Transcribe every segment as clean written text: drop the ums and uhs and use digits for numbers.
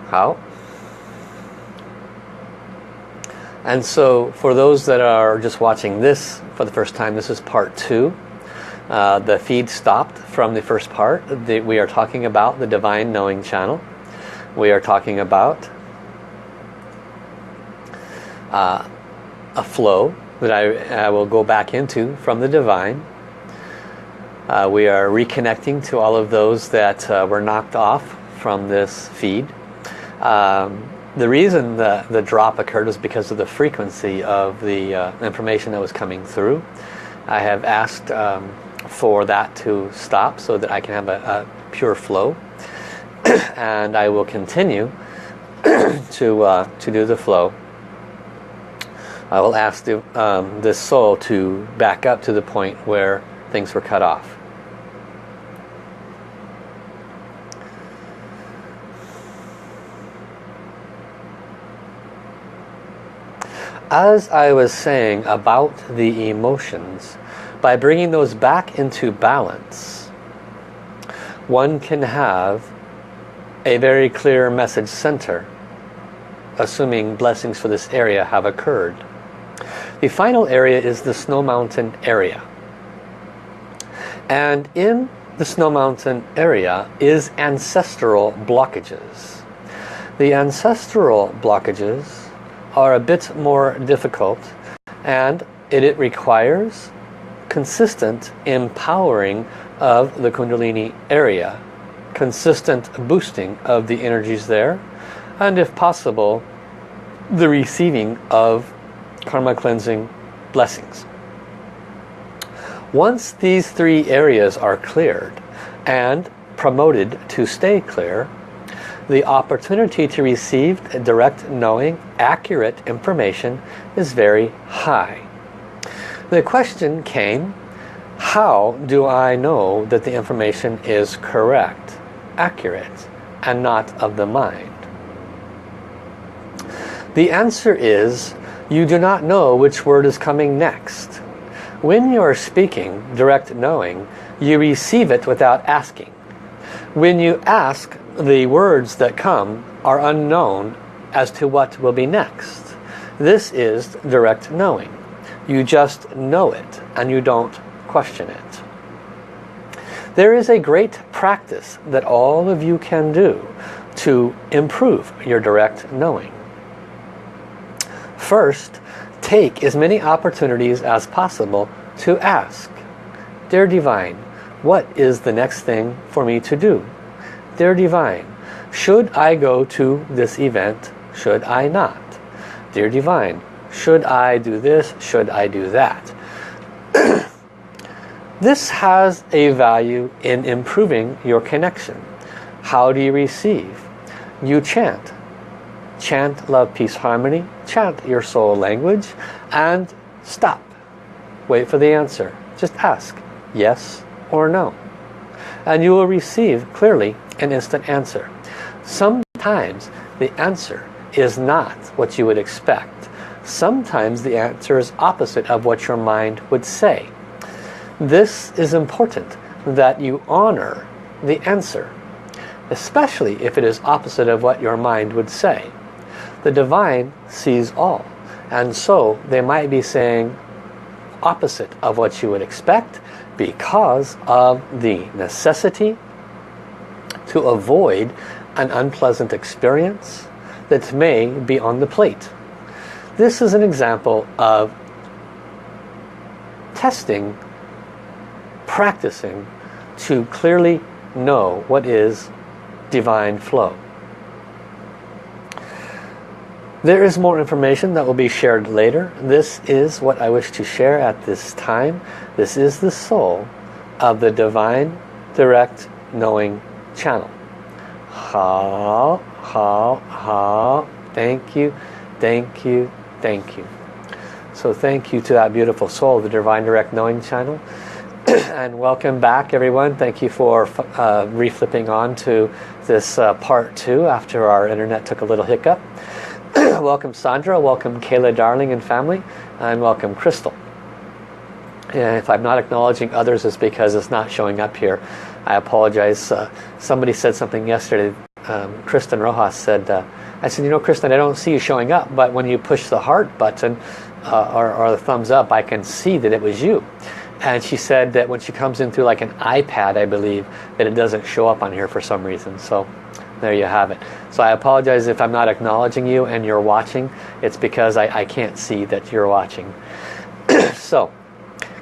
好. And so for those that are just watching this for the first time, this is part 2. The feed stopped from the first part. We are talking about the Divine Knowing Channel. We are talking about a flow that I will go back into from the Divine. We are reconnecting to all of those that were knocked off from this feed. The reason the drop occurred was because of the frequency of the information that was coming through. I have asked for that to stop so that I can have a pure flow. And I will continue to do the flow. I will ask this soul to back up to the point where things were cut off. As I was saying about the emotions, by bringing those back into balance, one can have a very clear message center, assuming blessings for this area have occurred. The final area is the Snow Mountain area. And in the Snow Mountain area is ancestral blockages. The ancestral blockages are a bit more difficult, and it requires consistent empowering of the Kundalini area, consistent boosting of the energies there, and if possible, the receiving of karma cleansing blessings. Once these 3 areas are cleared and promoted to stay clear, the opportunity to receive direct knowing, accurate information is very high. The question came, how do I know that the information is correct, accurate, and not of the mind? The answer is, you do not know which word is coming next. When you are speaking direct knowing, you receive it without asking. When you ask, the words that come are unknown as to what will be next. This is direct knowing. You just know it and you don't question it. There is a great practice that all of you can do to improve your direct knowing. First, take as many opportunities as possible to ask, Dear Divine, what is the next thing for me to do? Dear Divine, should I go to this event? Should I not? Dear Divine, should I do this? Should I do that? This has a value in improving your connection. How do you receive? You chant. Chant love, peace, harmony. Chant your soul language and stop. Wait for the answer. Just ask yes or no. And you will receive clearly an instant answer. Sometimes the answer is not what you would expect. Sometimes the answer is opposite of what your mind would say. This is important that you honor the answer, especially if it is opposite of what your mind would say. The Divine sees all, and so they might be saying opposite of what you would expect because of the necessity to avoid an unpleasant experience that may be on the plate. This is an example of testing, practicing to clearly know what is divine flow. There is more information that will be shared later. This is what I wish to share at this time. This is the soul of the Divine Direct Knowing Channel. How. Thank you, thank you, thank you. So thank you to that beautiful soul, the Divine Direct Knowing Channel. And welcome back, everyone. Thank you for reflipping on to this part 2 after our internet took a little hiccup. Welcome Sandra, welcome Kayla Darling and family, and welcome Crystal. And if I'm not acknowledging others, it's because it's not showing up here. I apologize. Somebody said something yesterday Kristen Rojas said, I said, you know, Kristen, I don't see you showing up, but when you push the heart button or the thumbs up, I can see that it was you. And she said that when she comes in through like an iPad, I believe, that it doesn't show up on here for some reason. So there you have it. So I apologize if I'm not acknowledging you and you're watching. It's because I can't see that you're watching. So,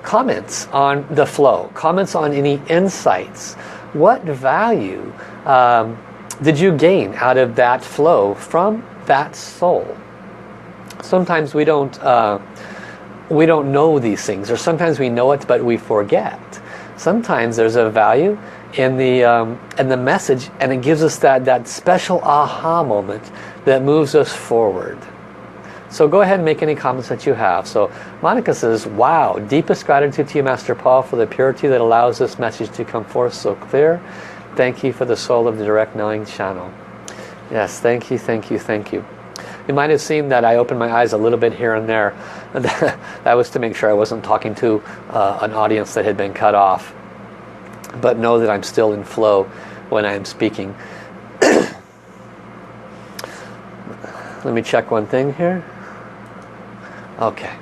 comments on the flow. Comments on any insights. What value did you gain out of that flow from that soul? Sometimes we don't know these things, or sometimes we know it but we forget. Sometimes there's a value in the message, and it gives us that special aha moment that moves us forward. So go ahead and make any comments that you have. So Monica says, wow, deepest gratitude to you, Master Paul, for the purity that allows this message to come forth so clear. Thank you for the soul of the direct knowing channel. Yes, thank you, thank you, thank you. You might have seen that I opened my eyes a little bit here and there. That was to make sure I wasn't talking to an audience that had been cut off. But know that I'm still in flow when I'm speaking. Let me check one thing here. Okay.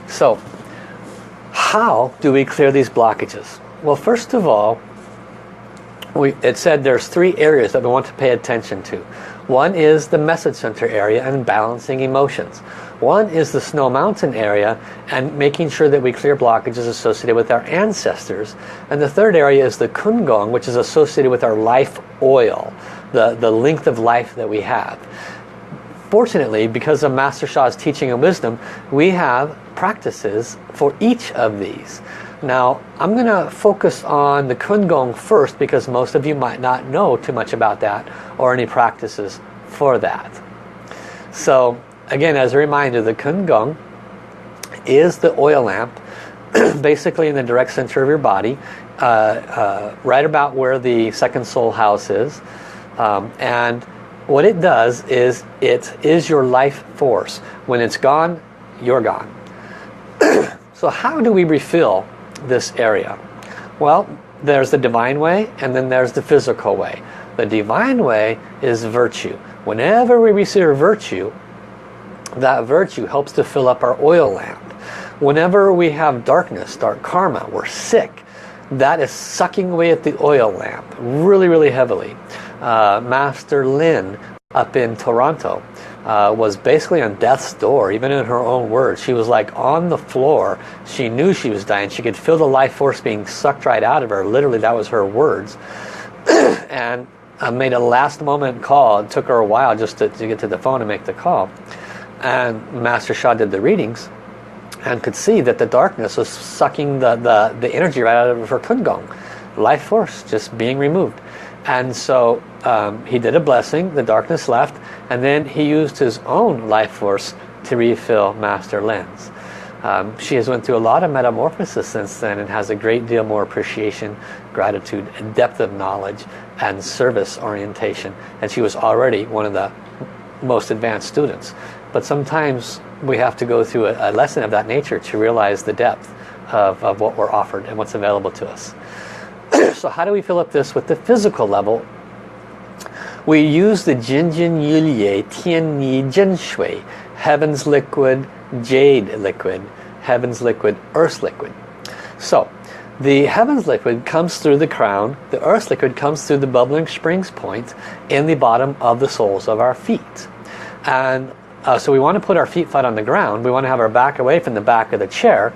So, how do we clear these blockages? Well, first of all, it said there's 3 areas that we want to pay attention to. One is the message center area and balancing emotions. One is the Snow Mountain area and making sure that we clear blockages associated with our ancestors. And the third area is the Kun Gong, which is associated with our life oil, the length of life that we have. Fortunately, because of Master Sha's teaching and wisdom, we have practices for each of these. Now, I'm going to focus on the Kun Gong first, because most of you might not know too much about that or any practices for that. So, again, as a reminder, the Kun Gong is the oil lamp, basically in the direct center of your body, right about where the second soul house is. And what it does is, it is your life force. When it's gone, you're gone. So how do we refill this area? Well, there's the divine way, and then there's the physical way. The divine way is virtue. Whenever we receive virtue, that virtue helps to fill up our oil lamp. Whenever we have darkness, dark karma, we're sick, that is sucking away at the oil lamp really, really heavily. Master Lin up in Toronto was basically on death's door, even in her own words. She was like on the floor. She knew she was dying. She could feel the life force being sucked right out of her. Literally, that was her words. And made a last moment call. It took her a while just to get to the phone and make the call. And Master Sha did the readings and could see that the darkness was sucking the energy right out of her Kun Gong. Life force just being removed. And so he did a blessing, the darkness left, and then he used his own life force to refill Master Lin's. She has went through a lot of metamorphosis since then and has a great deal more appreciation, gratitude, and depth of knowledge and service orientation. And she was already one of the most advanced students. But sometimes we have to go through a lesson of that nature to realize the depth of what we're offered and what's available to us. So how do we fill up this with the physical level? We use the Jinjin Yulye Tian Ni Jin Shui, heaven's liquid, jade liquid, heaven's liquid, earth's liquid. So the heaven's liquid comes through the crown, the earth's liquid comes through the bubbling springs point in the bottom of the soles of our feet. And so we want to put our feet flat on the ground. We want to have our back away from the back of the chair.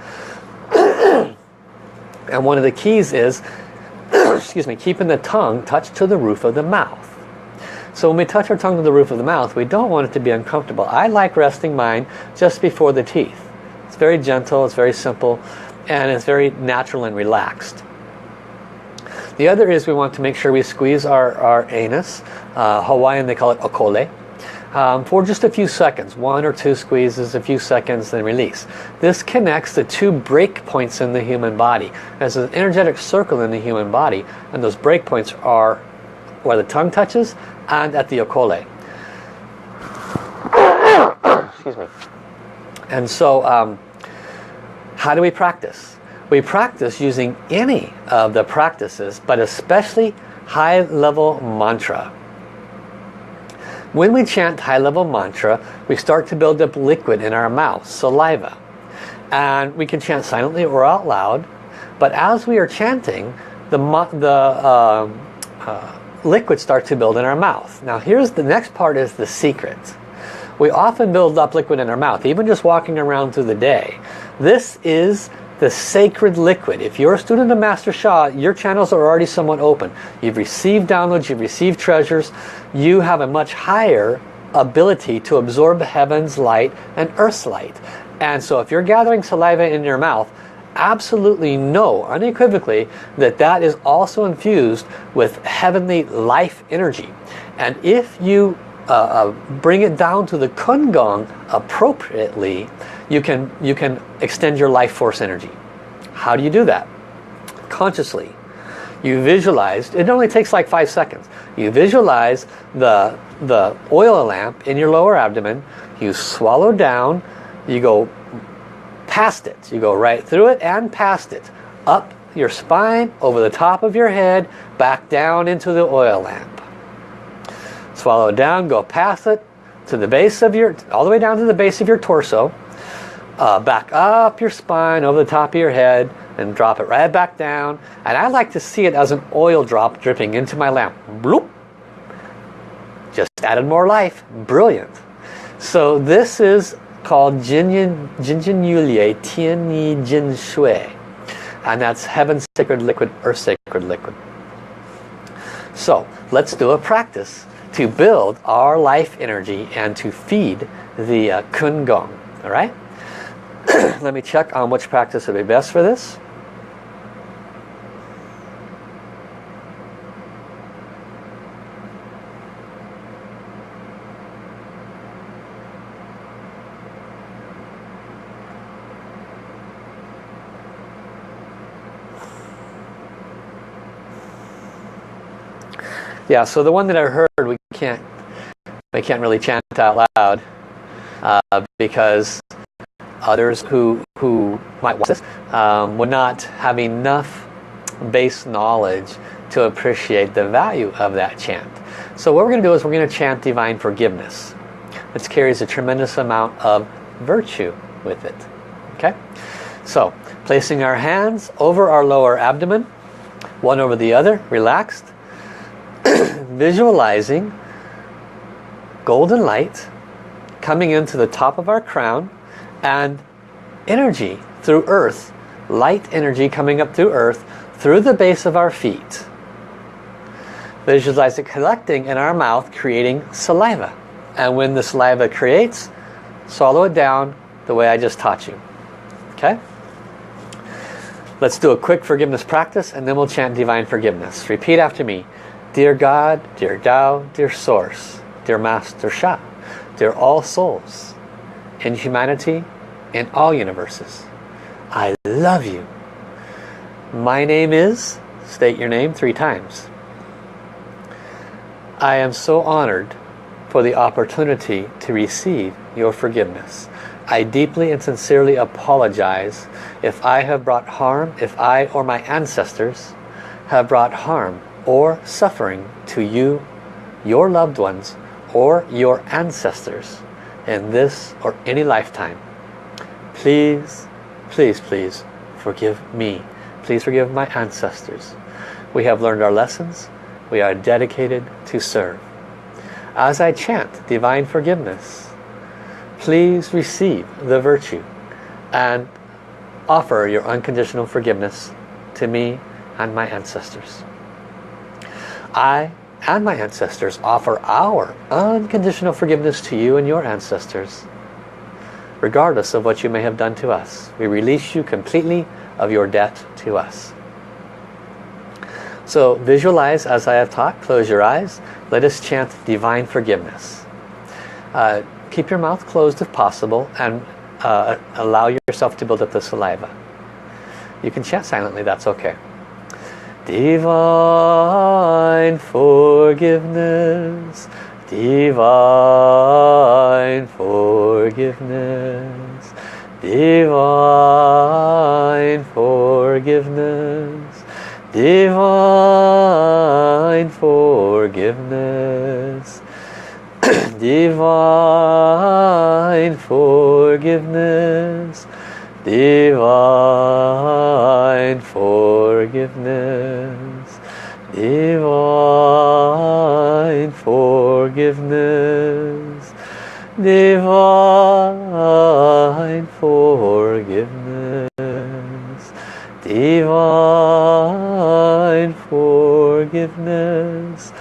And one of the keys is excuse me, keeping the tongue touched to the roof of the mouth. So when we touch our tongue to the roof of the mouth, we don't want it to be uncomfortable. I like resting mine just before the teeth. It's very gentle, it's very simple, and it's very natural and relaxed. The other is we want to make sure we squeeze our anus. Hawaiian they call it okole. For just a few seconds, 1 or 2 squeezes, a few seconds, then release. This connects the 2 break points in the human body. There's an energetic circle in the human body, and those break points are where the tongue touches and at the okole. Excuse me. And so, how do we practice? We practice using any of the practices, but especially high-level mantra. When we chant high-level mantra, we start to build up liquid in our mouth, saliva. And we can chant silently or out loud. But as we are chanting, the liquid starts to build in our mouth. Now here's the next part, is the secret. We often build up liquid in our mouth, even just walking around through the day. This is the sacred liquid. If you're a student of Master Sha, your channels are already somewhat open. You've received downloads, you've received treasures. You have a much higher ability to absorb heaven's light and earth's light. And so if you're gathering saliva in your mouth, absolutely know unequivocally that that is also infused with heavenly life energy. And if you bring it down to the kun gong appropriately, you can extend your life force energy. How do you do that? Consciously. You visualize, it only takes like 5 seconds. You visualize the oil lamp in your lower abdomen. You swallow down, you go past it. You go right through it and past it. Up your spine, over the top of your head, back down into the oil lamp. Swallow down, go past it to the base of your, all the way down to the base of your torso. Back up your spine, over the top of your head, and drop it right back down. And I like to see it as an oil drop dripping into my lamp. Bloop! Just added more life. Brilliant. So this is called Jinyin Yulie Tian Yi Jin Shui. And that's heaven's sacred liquid, earth's sacred liquid. So let's do a practice to build our life energy and to feed the kun gong. Alright? Let me check on which practice would be best for this. Yeah, so the one that I heard, we can't really chant out loud because others who might watch this would not have enough base knowledge to appreciate the value of that chant. So what we're going to do is we're going to chant divine forgiveness, which carries a tremendous amount of virtue with it. Okay? So placing our hands over our lower abdomen, one over the other, relaxed. Visualizing golden light coming into the top of our crown and energy through earth, light energy coming up through earth through the base of our feet. Visualize it collecting in our mouth, creating saliva. And when the saliva creates, swallow it down the way I just taught you. Okay? Let's do a quick forgiveness practice and then we'll chant divine forgiveness. Repeat after me. Dear God, dear Tao, dear Source, dear Master Sha, dear all souls in humanity, in all universes, I love you. My name is, state your name 3 times. I am so honored for the opportunity to receive your forgiveness. I deeply and sincerely apologize if I have brought harm, if I or my ancestors have brought harm or suffering to you, your loved ones, or your ancestors in this or any lifetime. Please, please, please forgive me. Please forgive my ancestors. We have learned our lessons. We are dedicated to serve. As I chant divine forgiveness, please receive the virtue and offer your unconditional forgiveness to me and my ancestors. I and my ancestors offer our unconditional forgiveness to you and your ancestors, regardless of what you may have done to us. We release you completely of your debt to us. So visualize as I have taught, close your eyes, let us chant divine forgiveness. Keep your mouth closed if possible and allow yourself to build up the saliva. You can chant silently, that's okay. Divine forgiveness, divine forgiveness, divine forgiveness, divine forgiveness. Divine forgiveness, divine forgiveness, divine forgiveness, divine forgiveness, divine forgiveness,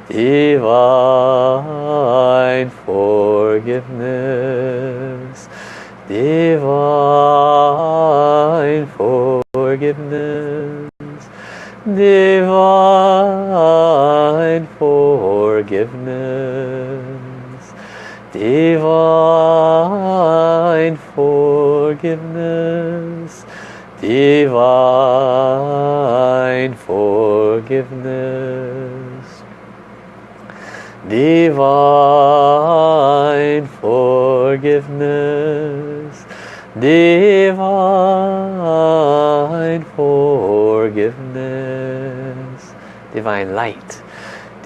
divine forgiveness, divine forgiveness, divine forgiveness, divine forgiveness, divine forgiveness, divine forgiveness, divine forgiveness, divine light.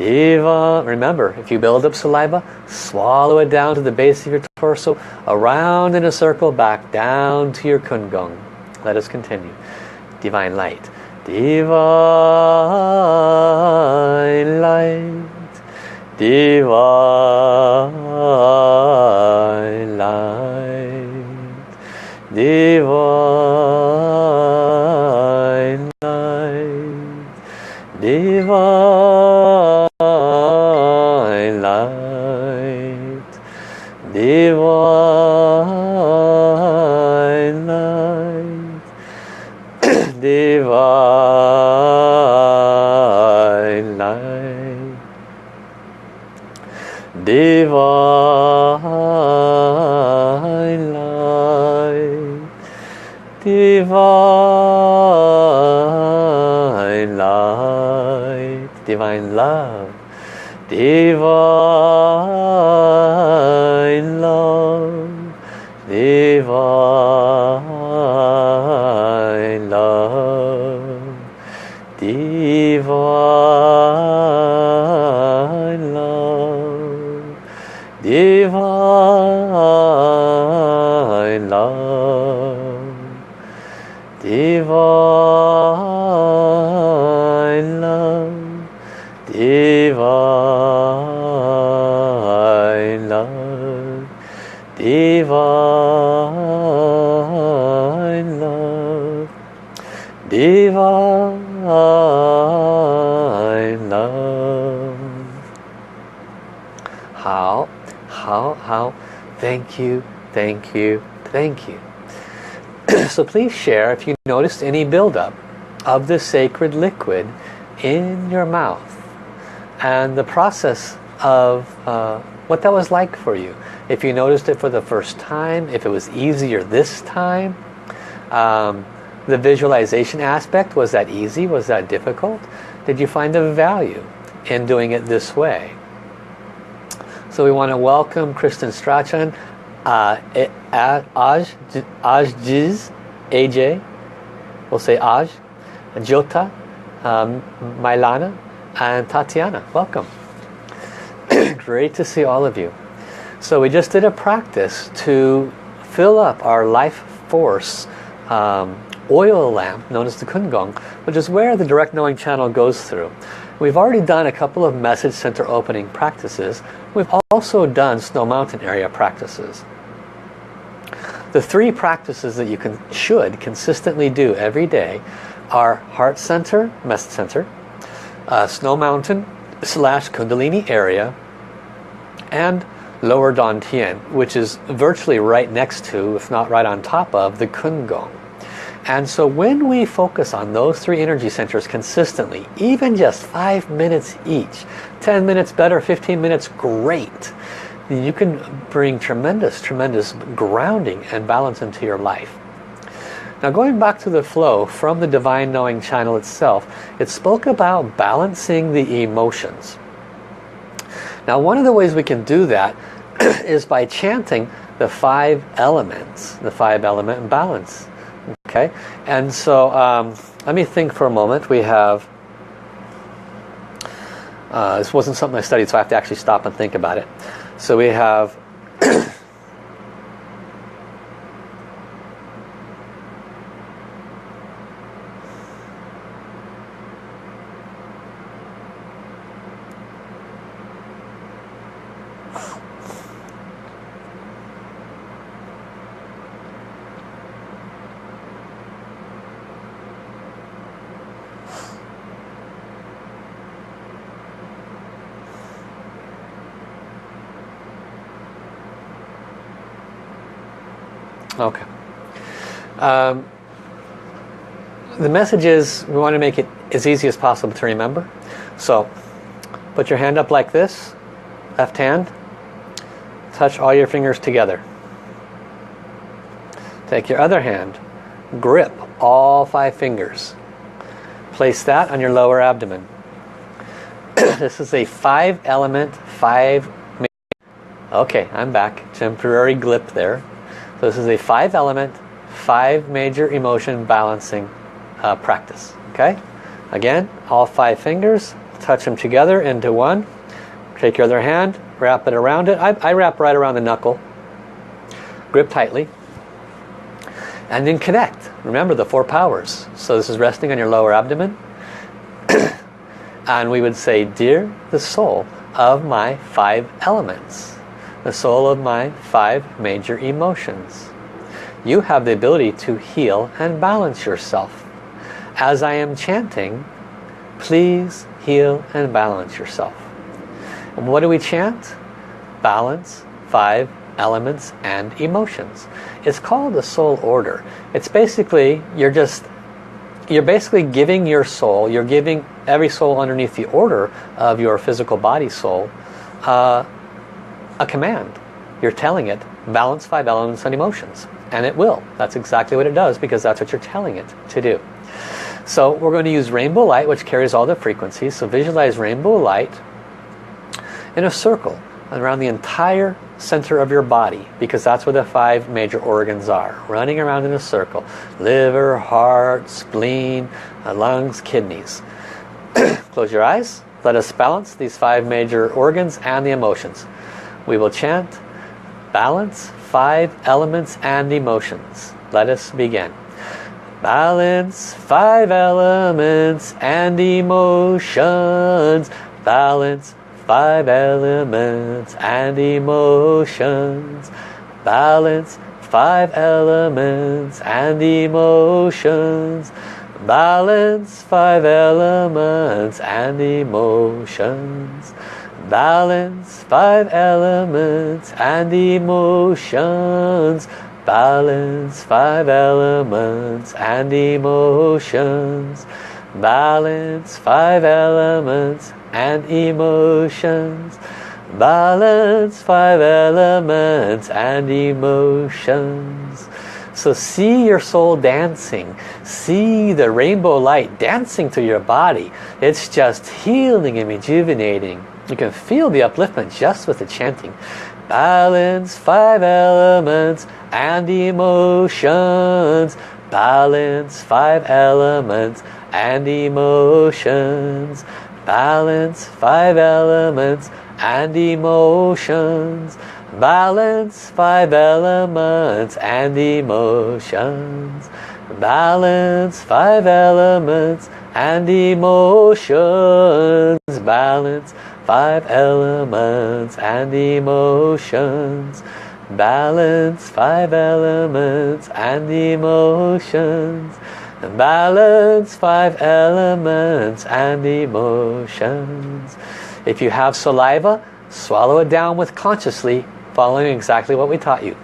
Remember, if you build up saliva, swallow it down to the base of your torso, around in a circle, back down to your Kungong. Let us continue. Divine light. Divine light. Divine light. Divine light. Divine light. Divine light. Divine light. Divine light. Divine light. Divine love. Divine love. Divine love. Divine love. Divine love. Divine love. Divine love. Divine love. Divine love. How? Thank you, thank you, thank you. So please share if you noticed any buildup of the sacred liquid in your mouth and the process of what that was like for you. If you noticed it for the first time, if it was easier this time, the visualization aspect, was that easy? Was that difficult? Did you find the value in doing it this way? So we want to welcome Kristen Strachan, Ajjiz, AJ, we'll say Aj, Jota, Mailana, and Tatiana. Welcome. Great to see all of you. So we just did a practice to fill up our life force oil lamp known as the Kungong, which is where the direct knowing channel goes through. We've already done a couple of message center opening practices. We've also done Snow Mountain area practices. The three practices that you should consistently do every day are Heart Center, Message Center, Snow Mountain / Kundalini area, and Lower Dantian, which is virtually right next to, if not right on top of, the Kungong. And so when we focus on those three energy centers consistently, even just 5 minutes each, 10 minutes better, 15 minutes great, you can bring tremendous grounding and balance into your life. Now going back to the flow from the Divine Knowing channel itself, it spoke about balancing the emotions. Now one of the ways we can do that is by chanting the 5 elements, the 5 element balance. Okay, and so let me think for a moment. We have This wasn't something I studied, so I have to actually stop and think about it. So we have okay. The message is we want to make it as easy as possible to remember. So put your hand up like this, left hand, touch all your fingers together. Take your other hand, grip all 5 fingers. Place that on your lower abdomen. This is a 5-element, 5... Okay, I'm back. Temporary glip there. So this is a 5-element, 5 major emotion balancing practice. Okay? Again, all 5 fingers, touch them together into one. Take your other hand, wrap it around it. I wrap right around the knuckle. Grip tightly. And then connect. Remember the 4 powers. So this is resting on your lower abdomen. And we would say, dear the soul of my 5 elements, the soul of my 5 major emotions, you have the ability to heal and balance yourself. As I am chanting, please heal and balance yourself. And what do we chant? Balance 5 elements and emotions. It's called the soul order. It's basically, you're basically giving your soul, you're giving every soul underneath the order of your physical body soul a command. You're telling it, balance 5 elements and emotions. And it will. That's exactly what it does, because that's what you're telling it to do. So we're going to use rainbow light, which carries all the frequencies. So visualize rainbow light in a circle around the entire center of your body, because that's where the 5 major organs are, running around in a circle. Liver, heart, spleen, lungs, kidneys. Close your eyes. Let us balance these 5 major organs and the emotions. We will chant, balance 5 elements and emotions. Let us begin. Balance 5 elements and emotions. Balance 5 elements and emotions. Balance 5 elements and emotions. Balance 5 elements and emotions. Balance 5 elements and emotions. Balance 5 elements and emotions. Balance 5 elements and emotions. Balance 5 elements and emotions. So see your soul dancing. See the rainbow light dancing through your body. It's just healing and rejuvenating. You can feel the upliftment just with the chanting. Balance 5 elements and emotions. Balance 5 elements and emotions. Balance 5 elements and emotions. Balance 5 elements and emotions. Balance 5 elements and emotions. Balance 5 elements and emotions. Balance 5 elements and emotions. Balance 5 elements and emotions. If you have saliva, swallow it down with consciously, following exactly what we taught you.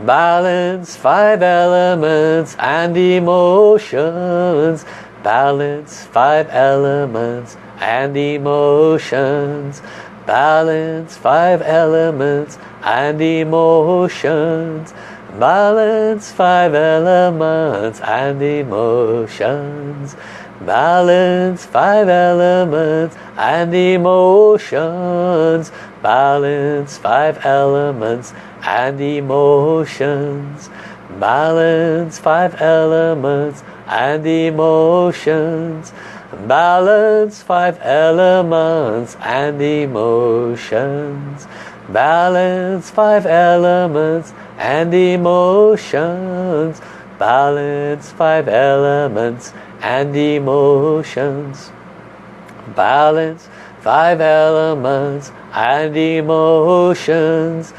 Balance 5 elements and emotions. Balance 5 elements and emotions. Balance 5 elements and emotions. Balance 5 elements and emotions. Balance 5 elements and emotions. Balance 5 elements and emotions. Balance 5 elements and emotions. Balance 5 elements and emotions. Balance 5 elements and emotions. Balance 5 elements and emotions. Balance 5 elements and emotions.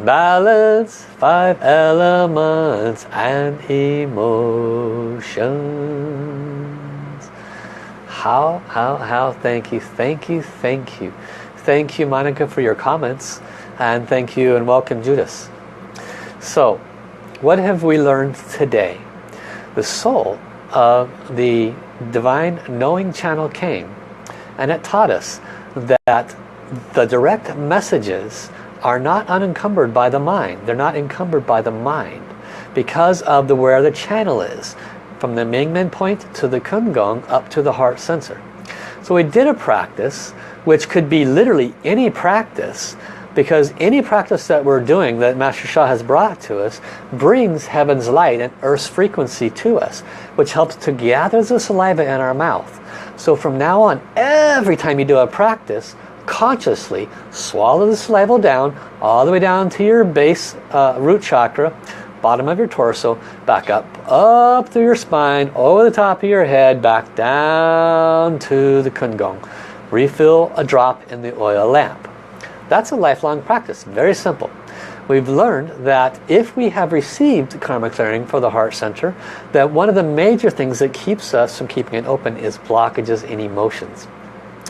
Balance 5 elements and emotions. How, thank you. Thank you, Monica, for your comments. And thank you and welcome, Judas. So, what have we learned today? The soul of the divine knowing channel came, and it taught us that the direct messages are not unencumbered by the mind. They're not encumbered by the mind because of where the channel is, from the Mingmen point to the Kungong up to the heart sensor. So we did a practice which could be literally any practice, because any practice that we're doing that Master Sha has brought to us brings heaven's light and earth's frequency to us, which helps to gather the saliva in our mouth. So from now on, every time you do a practice, consciously swallow the saliva down all the way down to your base root chakra, bottom of your torso, back up through your spine, over the top of your head, back down to the Kungong. Refill a drop in the oil lamp. That's a lifelong practice, very simple. We've learned that if we have received karma clearing for the heart center, that one of the major things that keeps us from keeping it open is blockages in emotions.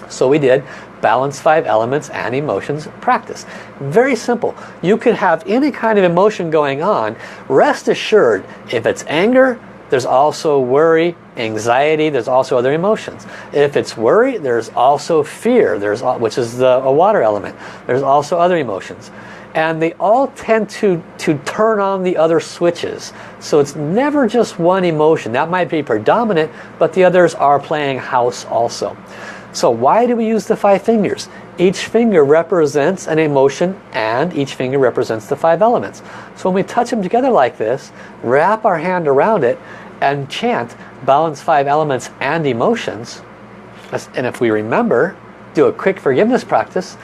So we did balance 5 elements and emotions practice. Very simple. You could have any kind of emotion going on. Rest assured, if it's anger, there's also worry, anxiety, there's also other emotions. If it's worry, there's also fear, which is a water element. There's also other emotions. And they all tend to turn on the other switches. So it's never just one emotion. That might be predominant, but the others are playing house also. So why do we use the 5 fingers? Each finger represents an emotion and each finger represents the 5 elements. So when we touch them together like this, wrap our hand around it and chant balance 5 elements and emotions, and if we remember, do a quick forgiveness practice,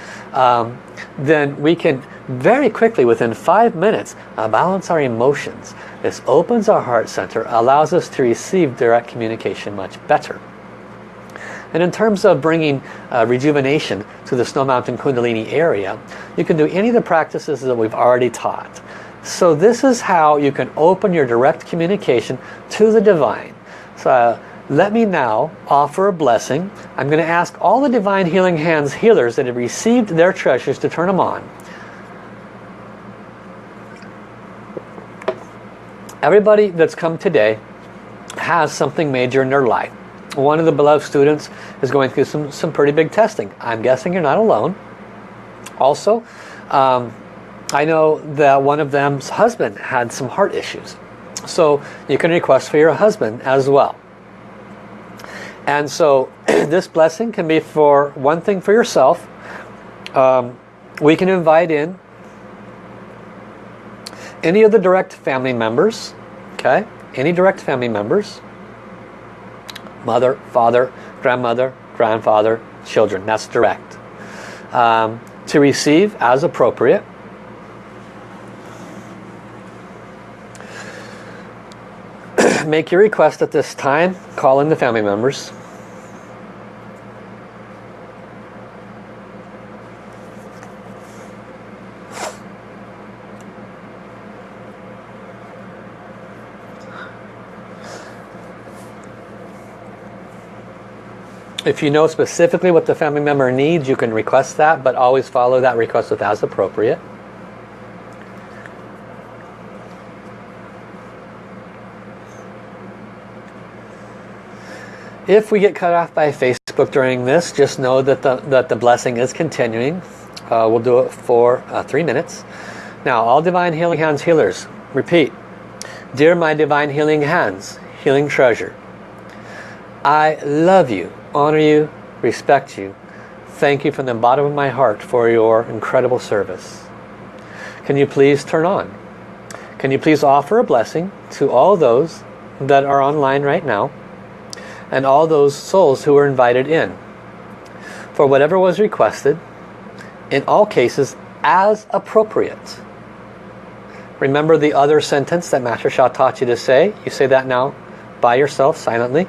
then we can very quickly, within 5 minutes, balance our emotions. This opens our heart center, allows us to receive direct communication much better. And in terms of bringing rejuvenation to the Snow Mountain Kundalini area, you can do any of the practices that we've already taught. So this is how you can open your direct communication to the divine. So let me now offer a blessing. I'm going to ask all the Divine Healing Hands healers that have received their treasures to turn them on. Everybody that's come today has something major in their life. One of the beloved students is going through some pretty big testing. I'm guessing you're not alone. Also, I know that one of them's husband had some heart issues. So you can request for your husband as well. And so this blessing can be for one thing for yourself. We can invite in any of the direct family members. Okay? Any direct family members. Mother, father, grandmother, grandfather, children. That's direct. To receive as appropriate. Make your request at this time. Call in the family members. If you know specifically what the family member needs, you can request that, but always follow that request with as appropriate. If we get cut off by Facebook during this, just know that the blessing is continuing. We'll do it for 3 minutes. Now, all Divine Healing Hands healers, repeat. Dear my Divine Healing Hands, healing treasure, I love you, honor you, respect you. Thank you from the bottom of my heart for your incredible service. Can you please turn on? Can you please offer a blessing to all those that are online right now? and all those souls who were invited in, for whatever was requested, in all cases as appropriate. Remember the other sentence that Master Sha taught you to say? You say that now by yourself, silently.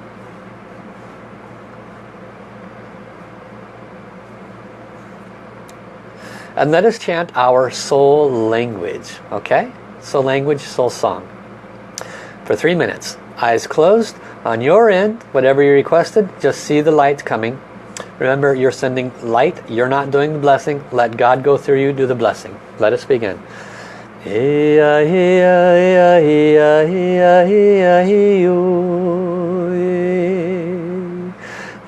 And let us chant our soul language, okay? Soul language, soul song. For 3 minutes. Eyes closed. On your end, whatever you requested, just see the light coming. Remember, you're sending light. You're not doing the blessing. Let God go through you, do the blessing. Let us begin. Hey ya hey ya hey ya hey ya hey yo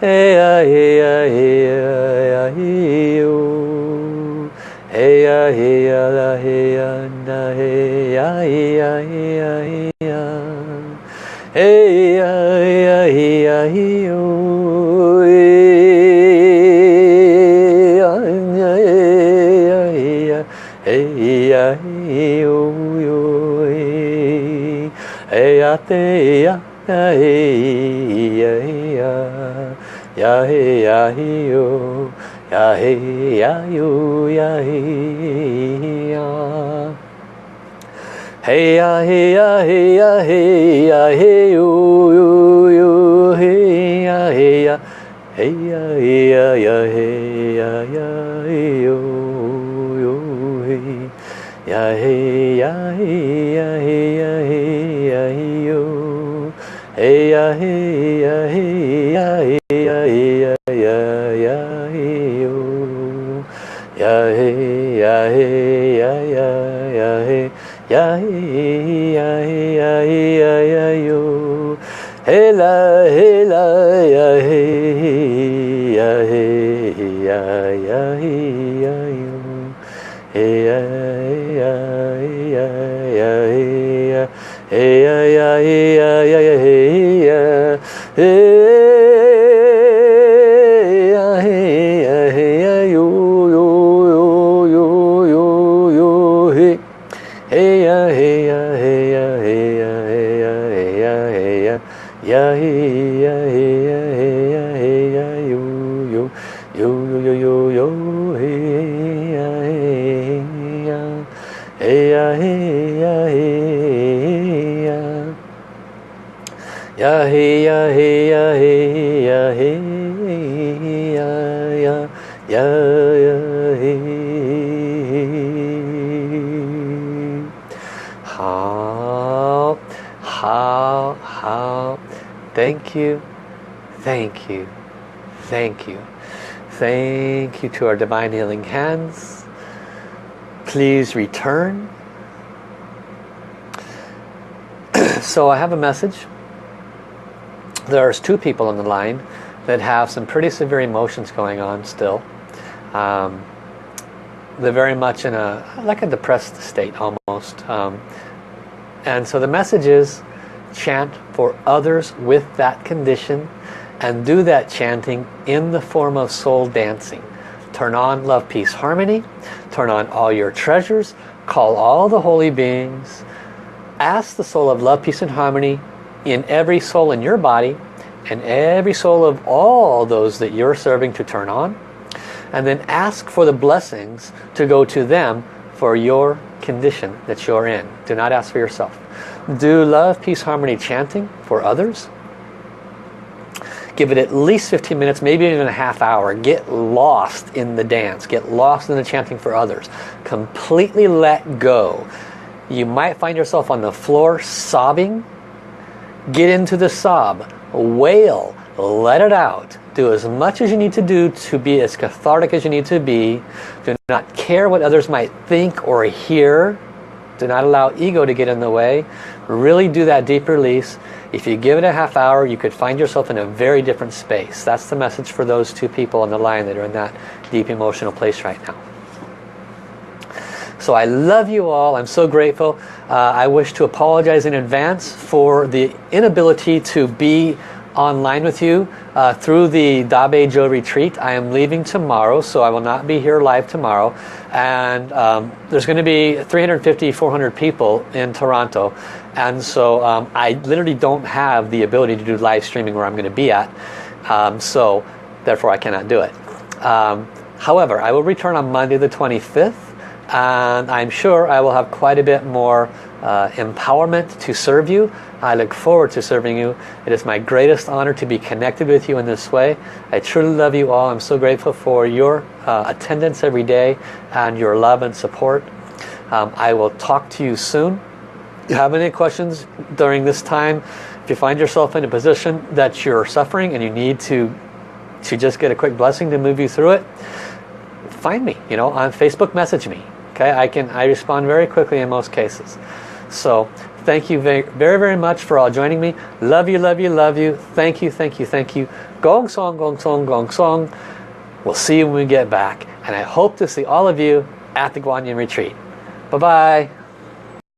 hey ya hey ya hey ya hey ya ya hey ya ya yo hey ya hey ya hey ya hey ya hey ya yo hey ya hey ya hey ya hey ya hey ya ya ya yo ya hey ya hey ya ya ya hey ya hey ya hey ya hey ya ya yo hey la ya hey ya hey ya ya hey ya yo hey ya ya ya ya hey ya hey ya ya hey ya ya ya hey ya hey ya hey ya hey ya yo yo yo yo yo hey hey ya hey ya hey ya hey ya hey ya hey ya hey ya ya hey ya hey ya hey ya hey ya yo yo yo yo yo yo hey ya hey ya hey ya hey ya hey ya ya hey ya hey ya hey ya hey ya ya ya ya hey. How. Thank you, thank you, thank you. Thank you to our Divine Healing Hands. Please return. So I have a message. There's 2 people on the line that have some pretty severe emotions going on still. They're very much in like a depressed state almost. And so the message is, chant for others with that condition, and do that chanting in the form of soul dancing. Turn on love, peace, harmony. Turn on all your treasures. Call all the holy beings. Ask the soul of love, peace, and harmony in every soul in your body, and every soul of all those that you're serving to turn on. And then ask for the blessings to go to them for your condition that you're in. Do not ask for yourself. Do love, peace, harmony chanting for others. Give it at least 15 minutes, maybe even a half hour. Get lost in the dance. Get lost in the chanting for others. Completely let go. You might find yourself on the floor sobbing. Get into the sob. Wail. Let it out. Do as much as you need to do to be as cathartic as you need to be. Do not care what others might think or hear. Do not allow ego to get in the way. Really do that deep release. If you give it a half hour, you could find yourself in a very different space. That's the message for those 2 people on the line that are in that deep emotional place right now. So I love you all. I'm so grateful. I wish to apologize in advance for the inability to be online with you through the Dabe Jo retreat. I am leaving tomorrow, so I will not be here live tomorrow. And there's going to be 350, 400 people in Toronto. And so I literally don't have the ability to do live streaming where I'm going to be at. So therefore I cannot do it. However, I will return on Monday the 25th. And I'm sure I will have quite a bit more empowerment to serve you. I look forward to serving you. It is my greatest honor to be connected with you in this way. I truly love you all. I'm so grateful for your attendance every day and your love and support. I will talk to you soon. If you have any questions during this time, if you find yourself in a position that you're suffering and you need to just get a quick blessing to move you through it, find me, on Facebook, message me. Okay, I respond very quickly in most cases. So thank you very, very, very much for all joining me. Love you, love you, love you. Thank you, thank you, thank you. Gong song, gong song, gong song. We'll see you when we get back. And I hope to see all of you at the Guanyin retreat. Bye-bye.